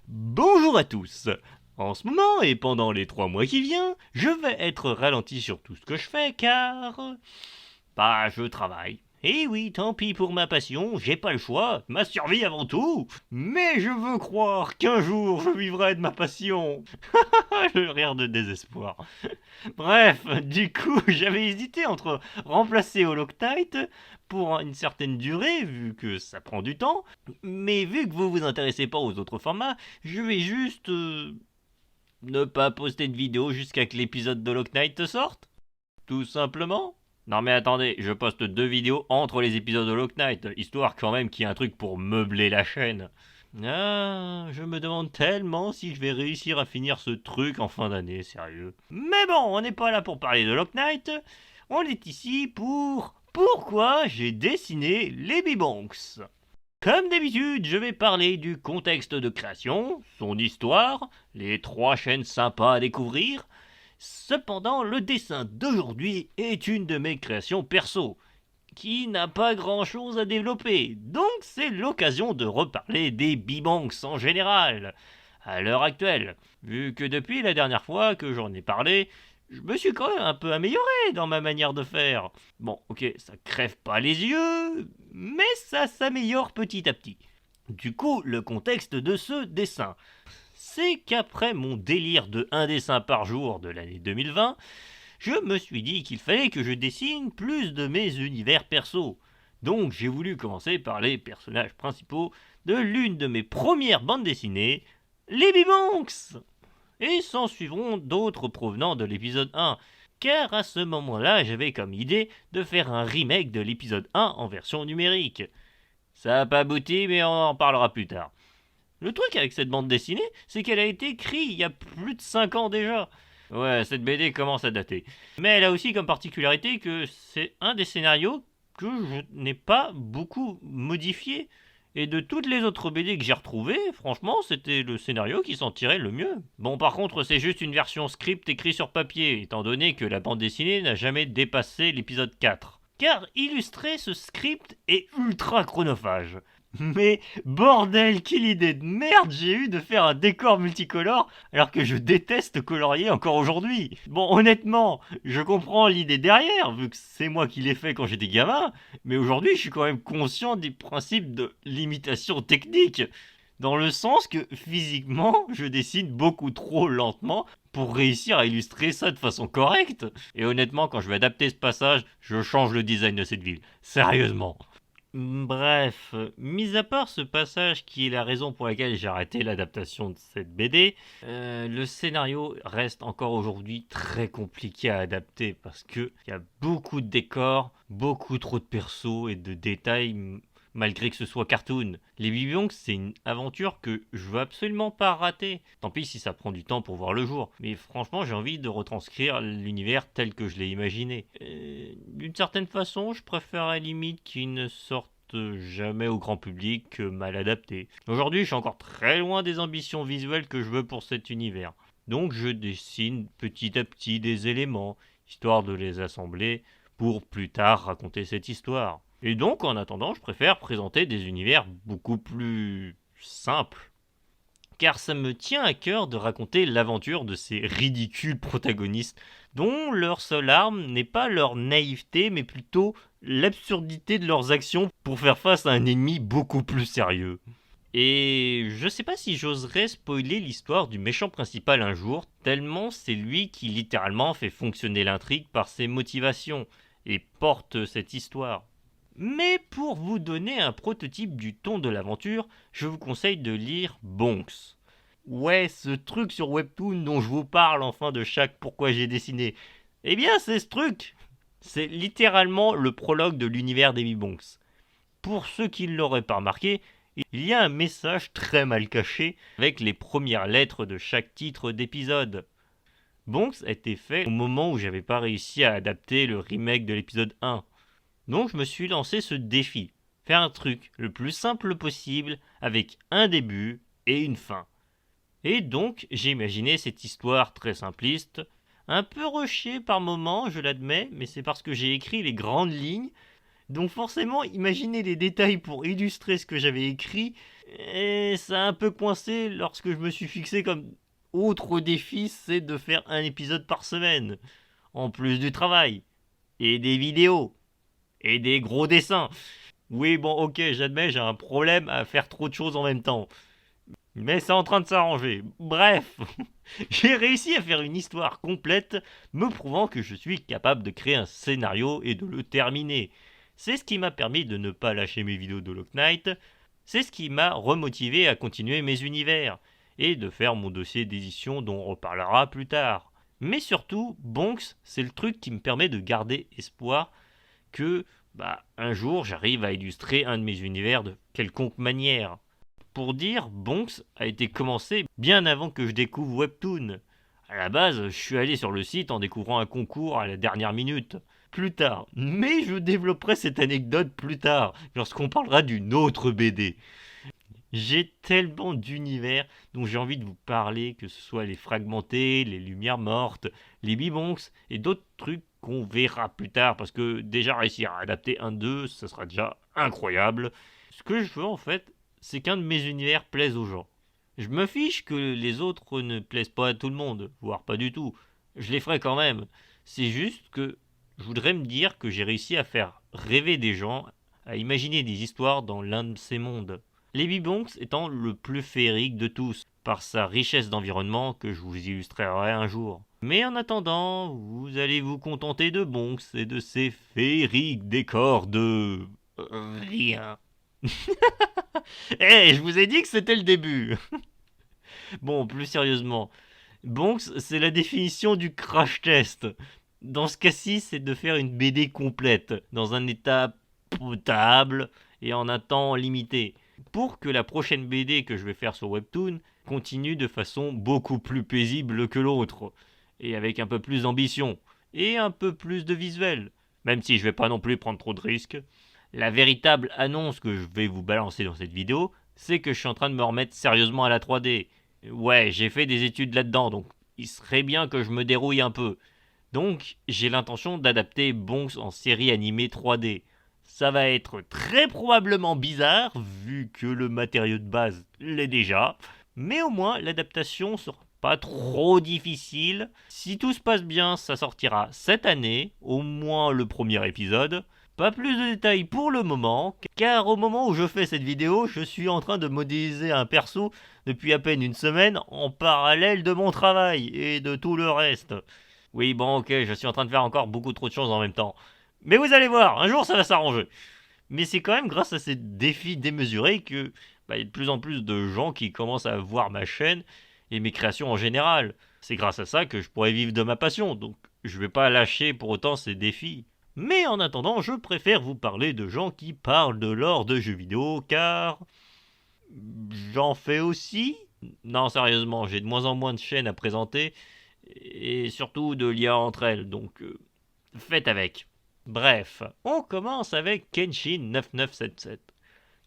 Bonjour à tous. En ce moment et pendant les 3 mois qui viennent, je vais être ralenti sur tout ce que je fais car... je travaille. Et oui, tant pis pour ma passion, j'ai pas le choix, ma survie avant tout. Mais je veux croire qu'un jour je vivrai de ma passion. Le rire de désespoir. Bref, du coup, j'avais hésité entre remplacer Holoctite pour une certaine durée, vu que ça prend du temps, mais vu que vous vous intéressez pas aux autres formats, je vais juste ne pas poster de vidéo jusqu'à que l'épisode de Holoctite sorte. Tout simplement. Non mais attendez, je poste 2 vidéos entre les épisodes de Holoctite, histoire quand même qu'il y ait un truc pour meubler la chaîne. Ah, je me demande tellement si je vais réussir à finir ce truc en fin d'année, sérieux. Mais bon, on n'est pas là pour parler de Lock Knight, on est ici pour... Pourquoi j'ai dessiné les Bibonks. Comme d'habitude, je vais parler du contexte de création, son histoire, les 3 chaînes sympas à découvrir. Cependant, le dessin d'aujourd'hui est une de mes créations perso, qui n'a pas grand chose à développer, donc c'est l'occasion de reparler des Bibonks en général, à l'heure actuelle, vu que depuis la dernière fois que j'en ai parlé, je me suis quand même un peu amélioré dans ma manière de faire. Bon, ok, ça crève pas les yeux, mais ça s'améliore petit à petit. Du coup, le contexte de ce dessin, c'est qu'après mon délire de un dessin par jour de l'année 2020, je me suis dit qu'il fallait que je dessine plus de mes univers perso. Donc j'ai voulu commencer par les personnages principaux de l'une de mes premières bandes dessinées, les Bibonks. Et s'en suivront d'autres provenant de l'épisode 1, car à ce moment-là j'avais comme idée de faire un remake de l'épisode 1 en version numérique. Ça n'a pas abouti mais on en parlera plus tard. Le truc avec cette bande dessinée, c'est qu'elle a été écrite il y a plus de 5 ans déjà. Ouais, cette BD commence à dater. Mais elle a aussi comme particularité que c'est un des scénarios que je n'ai pas beaucoup modifié. Et de toutes les autres BD que j'ai retrouvées, franchement, c'était le scénario qui s'en tirait le mieux. Bon, par contre, c'est juste une version script écrite sur papier, étant donné que la bande dessinée n'a jamais dépassé l'épisode 4. Car illustrer ce script est ultra chronophage. Mais bordel, quelle idée de merde j'ai eu de faire un décor multicolore alors que je déteste colorier encore aujourd'hui. Bon, honnêtement, je comprends l'idée derrière, vu que c'est moi qui l'ai fait quand j'étais gamin, mais aujourd'hui je suis quand même conscient des principes de limitation technique. Dans le sens que physiquement, je dessine beaucoup trop lentement pour réussir à illustrer ça de façon correcte. Et honnêtement, quand je vais adapter ce passage, je change le design de cette ville. Sérieusement. Bref, mis à part ce passage qui est la raison pour laquelle j'ai arrêté l'adaptation de cette BD, le scénario reste encore aujourd'hui très compliqué à adapter parce que il y a beaucoup de décors, beaucoup trop de persos et de détails malgré que ce soit cartoon. Les Bibionks, c'est une aventure que je veux absolument pas rater. Tant pis si ça prend du temps pour voir le jour. Mais franchement, j'ai envie de retranscrire l'univers tel que je l'ai imaginé. D'une certaine façon, je préfère à la limite qu'il ne sorte jamais au grand public que mal adapté. Aujourd'hui, je suis encore très loin des ambitions visuelles que je veux pour cet univers. Donc je dessine petit à petit des éléments, histoire de les assembler pour plus tard raconter cette histoire. Et donc, en attendant, je préfère présenter des univers beaucoup plus simples. Car ça me tient à cœur de raconter l'aventure de ces ridicules protagonistes, dont leur seule arme n'est pas leur naïveté, mais plutôt l'absurdité de leurs actions pour faire face à un ennemi beaucoup plus sérieux. Et je sais pas si j'oserais spoiler l'histoire du méchant principal un jour, tellement c'est lui qui littéralement fait fonctionner l'intrigue par ses motivations et porte cette histoire. Mais pour vous donner un prototype du ton de l'aventure, je vous conseille de lire Bonks. Ouais, ce truc sur Webtoon dont je vous parle en fin de chaque Pourquoi j'ai dessiné. Eh bien, c'est ce truc. C'est littéralement le prologue de l'univers des Bonks. Pour ceux qui ne l'auraient pas remarqué, il y a un message très mal caché avec les premières lettres de chaque titre d'épisode. Bonks a été fait au moment où j'avais pas réussi à adapter le remake de l'épisode 1. Donc je me suis lancé ce défi. Faire un truc le plus simple possible avec un début et une fin. Et donc j'ai imaginé cette histoire très simpliste, un peu rushée par moments, je l'admets, mais c'est parce que j'ai écrit les grandes lignes Donc forcément, imaginez les détails pour illustrer ce que j'avais écrit, et ça a un peu coincé lorsque je me suis fixé comme autre défi, c'est de faire un épisode par semaine, en plus du travail, et des vidéos, et des gros dessins. Oui, bon, ok, j'admets, j'ai un problème à faire trop de choses en même temps. Mais c'est en train de s'arranger. Bref, j'ai réussi à faire une histoire complète, me prouvant que je suis capable de créer un scénario et de le terminer. C'est ce qui m'a permis de ne pas lâcher mes vidéos de Lock Knight, c'est ce qui m'a remotivé à continuer mes univers, et de faire mon dossier d'édition dont on reparlera plus tard. Mais surtout, Bonks, c'est le truc qui me permet de garder espoir que, un jour, j'arrive à illustrer un de mes univers de quelconque manière. Pour dire, Bonks a été commencé bien avant que je découvre Webtoon. À la base, je suis allé sur le site en découvrant un concours à la dernière minute. Plus tard. Mais je développerai cette anecdote plus tard, lorsqu'on parlera d'une autre BD. J'ai tellement d'univers dont j'ai envie de vous parler, que ce soit les fragmentés, les lumières mortes, les bibonks et d'autres trucs qu'on verra plus tard, parce que déjà réussir à adapter un d'eux, ça sera déjà incroyable. Ce que je veux en fait, c'est qu'un de mes univers plaise aux gens. Je me fiche que les autres ne plaisent pas à tout le monde, voire pas du tout. Je les ferai quand même. C'est juste que je voudrais me dire que j'ai réussi à faire rêver des gens, à imaginer des histoires dans l'un de ces mondes. Les Bibonks étant le plus féerique de tous, par sa richesse d'environnement que je vous illustrerai un jour. Mais en attendant, vous allez vous contenter de Bonks et de ces féeriques décors de... rien. Je vous ai dit que c'était le début. Bon, plus sérieusement, Bonks, c'est la définition du crash test. Dans ce cas-ci, c'est de faire une BD complète, dans un état potable et en un temps limité, pour que la prochaine BD que je vais faire sur Webtoon continue de façon beaucoup plus paisible que l'autre, et avec un peu plus d'ambition, et un peu plus de visuel, même si je vais pas non plus prendre trop de risques. La véritable annonce que je vais vous balancer dans cette vidéo, c'est que je suis en train de me remettre sérieusement à la 3D. Ouais, j'ai fait des études là-dedans, donc il serait bien que je me dérouille un peu. Donc, j'ai l'intention d'adapter Bonks en série animée 3D. Ça va être très probablement bizarre, vu que le matériau de base l'est déjà, mais au moins l'adaptation sera pas trop difficile. Si tout se passe bien, ça sortira cette année, au moins le premier épisode. Pas plus de détails pour le moment, car au moment où je fais cette vidéo, je suis en train de modéliser un perso depuis à peine une semaine en parallèle de mon travail et de tout le reste. Oui, bon, ok, je suis en train de faire encore beaucoup trop de choses en même temps. Mais vous allez voir, un jour ça va s'arranger. Mais c'est quand même grâce à ces défis démesurés que il y a de plus en plus de gens qui commencent à voir ma chaîne et mes créations en général. C'est grâce à ça que je pourrais vivre de ma passion, donc je vais pas lâcher pour autant ces défis. Mais en attendant, je préfère vous parler de gens qui parlent de l'or de jeux vidéo, car j'en fais aussi. Non, sérieusement, j'ai de moins en moins de chaînes à présenter, et surtout de liens entre elles, donc faites avec. Bref, on commence avec Kenshin9977,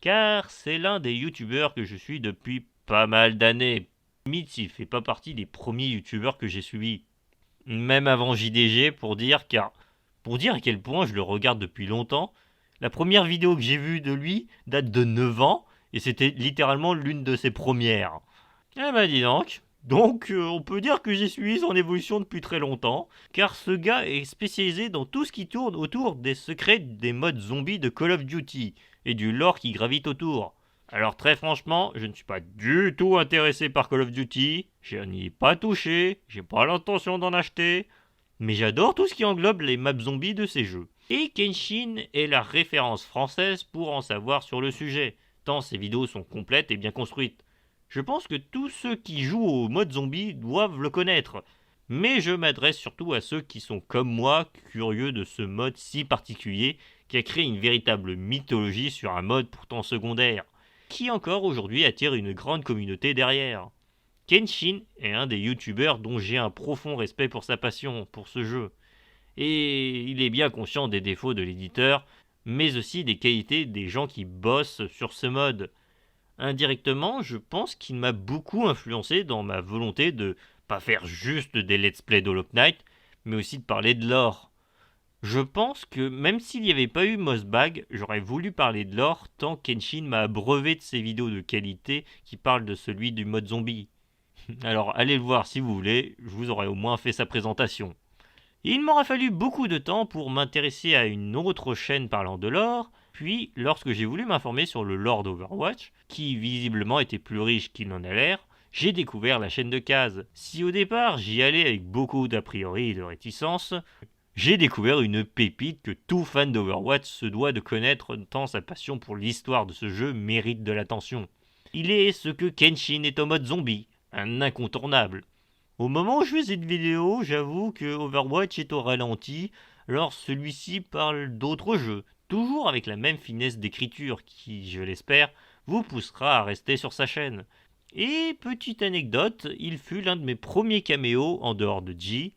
car c'est l'un des youtubeurs que je suis depuis pas mal d'années. Limite, il fait pas partie des premiers youtubeurs que j'ai suivis. Même avant JDG, pour dire à quel point je le regarde depuis longtemps. La première vidéo que j'ai vue de lui date de 9 ans, et c'était littéralement l'une de ses premières. Eh ben dis donc. Donc on peut dire que j'ai suivi son évolution depuis très longtemps, car ce gars est spécialisé dans tout ce qui tourne autour des secrets des modes zombies de Call of Duty, et du lore qui gravite autour. Alors très franchement, je ne suis pas du tout intéressé par Call of Duty, je n'y ai pas touché, j'ai pas l'intention d'en acheter, mais j'adore tout ce qui englobe les maps zombies de ces jeux. Et Kenshin est la référence française pour en savoir sur le sujet, tant ses vidéos sont complètes et bien construites. Je pense que tous ceux qui jouent au mode zombie doivent le connaître, mais je m'adresse surtout à ceux qui sont comme moi curieux de ce mode si particulier qui a créé une véritable mythologie sur un mode pourtant secondaire, qui encore aujourd'hui attire une grande communauté derrière. Kenshin est un des youtubeurs dont j'ai un profond respect pour sa passion pour ce jeu. Et il est bien conscient des défauts de l'éditeur, mais aussi des qualités des gens qui bossent sur ce mode. Indirectement, je pense qu'il m'a beaucoup influencé dans ma volonté de pas faire juste des let's play de Hollow Knight, mais aussi de parler de lore. Je pense que même s'il n'y avait pas eu Mossbag, j'aurais voulu parler de lore tant Kenshin m'a abreuvé de ses vidéos de qualité qui parlent de celui du mode zombie. Alors allez le voir si vous voulez, je vous aurais au moins fait sa présentation. Il m'aura fallu beaucoup de temps pour m'intéresser à une autre chaîne parlant de lore, puis lorsque j'ai voulu m'informer sur le lore d'Overwatch, qui visiblement était plus riche qu'il n'en a l'air, j'ai découvert la chaîne de Kaz. Si au départ j'y allais avec beaucoup d'a priori et de réticence, j'ai découvert une pépite que tout fan d'Overwatch se doit de connaître tant sa passion pour l'histoire de ce jeu mérite de l'attention. Il est ce que Kenshin est en mode zombie, un incontournable. Au moment où je fais cette vidéo, j'avoue que Overwatch est au ralenti, alors celui-ci parle d'autres jeux, toujours avec la même finesse d'écriture qui, je l'espère, vous poussera à rester sur sa chaîne. Et petite anecdote, il fut l'un de mes premiers caméos en dehors de G,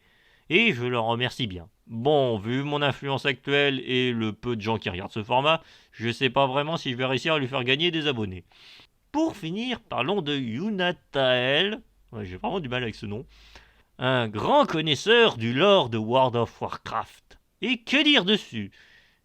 et je le remercie bien. Bon, vu mon influence actuelle et le peu de gens qui regardent ce format, je sais pas vraiment si je vais réussir à lui faire gagner des abonnés. Pour finir, parlons de Yunatael, j'ai vraiment du mal avec ce nom, un grand connaisseur du lore de World of Warcraft. Et que dire dessus?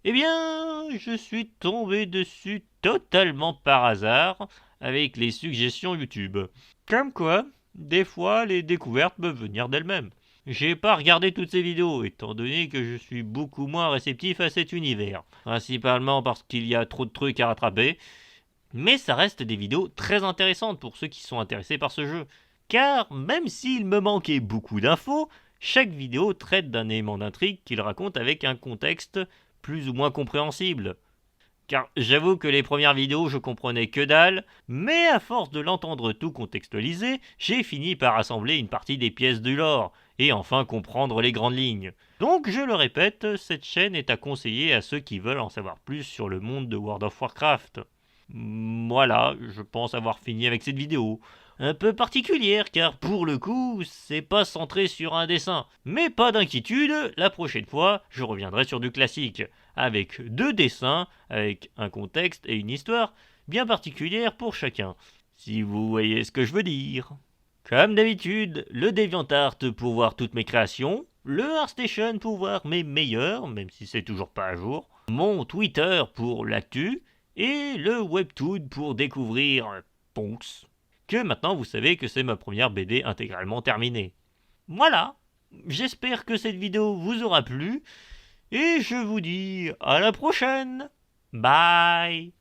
Eh bien, je suis tombé dessus totalement par hasard avec les suggestions YouTube. Comme quoi, des fois, les découvertes peuvent venir d'elles-mêmes. J'ai pas regardé toutes ces vidéos, étant donné que je suis beaucoup moins réceptif à cet univers. Principalement parce qu'il y a trop de trucs à rattraper. Mais ça reste des vidéos très intéressantes pour ceux qui sont intéressés par ce jeu. Car même s'il me manquait beaucoup d'infos, chaque vidéo traite d'un élément d'intrigue qu'il raconte avec un contexte plus ou moins compréhensible. Car j'avoue que les premières vidéos je comprenais que dalle, mais à force de l'entendre tout contextualiser, j'ai fini par assembler une partie des pièces du lore, et enfin comprendre les grandes lignes. Donc je le répète, cette chaîne est à conseiller à ceux qui veulent en savoir plus sur le monde de World of Warcraft. Voilà, je pense avoir fini avec cette vidéo. Un peu particulière car pour le coup, c'est pas centré sur un dessin. Mais pas d'inquiétude, la prochaine fois, je reviendrai sur du classique, avec 2 dessins, avec un contexte et une histoire bien particulière pour chacun. Si vous voyez ce que je veux dire. Comme d'habitude, le DeviantArt pour voir toutes mes créations, le ArtStation pour voir mes meilleurs, même si c'est toujours pas à jour, mon Twitter pour l'actu, et le Webtoon pour découvrir Ponks, que maintenant vous savez que c'est ma première BD intégralement terminée. Voilà, j'espère que cette vidéo vous aura plu, et je vous dis à la prochaine. Bye.